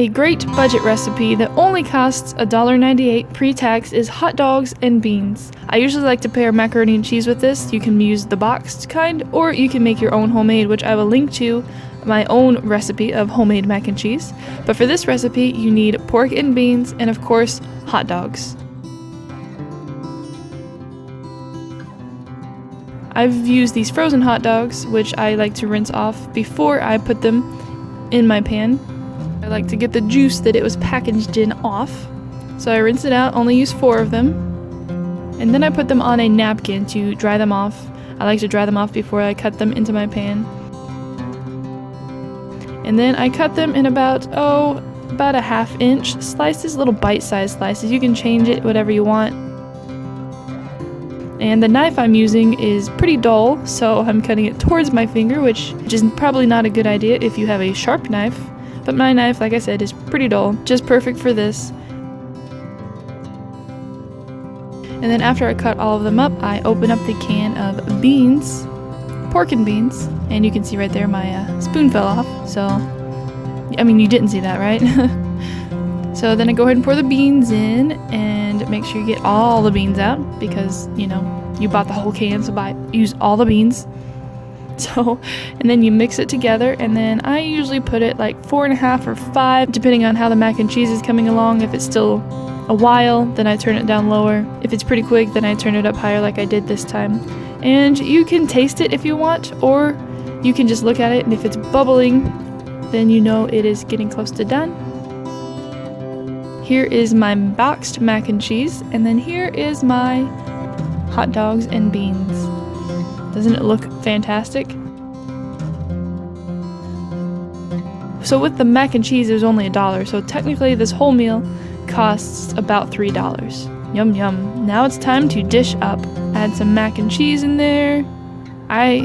A great budget recipe that only costs $1.98 pre-tax is hot dogs and beans. I usually like to pair macaroni and cheese with this. You can use the boxed kind, or you can make your own homemade, which I will link to my own recipe of homemade mac and cheese. But for this recipe, you need pork and beans, and of course, hot dogs. I've used these frozen hot dogs, which I like to rinse off before I put them in my pan. I like to get the juice that it was packaged in off. So I rinse it out, only use 4 of them. And then I put them on a napkin to dry them off. I like to dry them off before I cut them into my pan. And then I cut them in about a 1/2 inch slices, little bite-sized slices. You can change it whatever you want. And the knife I'm using is pretty dull, so I'm cutting it towards my finger, which is probably not a good idea if you have a sharp knife. But my knife, like I said, is pretty dull, just perfect for this. And then after I cut all of them up, I open up the can of beans, pork and beans, and you can see right there my spoon fell off, so, I mean, you didn't see that, right? So then I go ahead and pour the beans in, and make sure you get all the beans out, because, you know, you bought the whole can, so use all the beans. So, and then you mix it together, and then I usually put it like 4.5 or 5, depending on how the mac and cheese is coming along. If it's still a while, then I turn it down lower. If it's pretty quick, then I turn it up higher like I did this time. And you can taste it if you want, or you can just look at it, and if it's bubbling, then you know it is getting close to done. Here is my boxed mac and cheese, and then here is my hot dogs and beans. Doesn't it look fantastic? So with the mac and cheese, it was only $1, so technically this whole meal costs about $3. Yum yum. Now it's time to dish up. Add some mac and cheese in there. I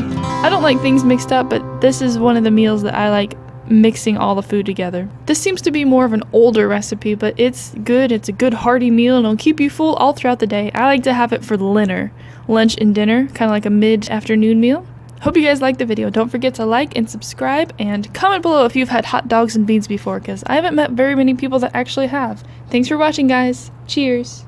don't like things mixed up, but this is one of the meals that I like mixing all the food together. This seems to be more of an older recipe, but it's good. It's a good hearty meal, and it'll keep you full all throughout the day. I like to have it for dinner, lunch and dinner, kind of like a mid-afternoon meal. Hope you guys liked the video. Don't forget to like and subscribe, and comment below if you've had hot dogs and beans before, because I haven't met very many people that actually have. Thanks for watching, guys. Cheers!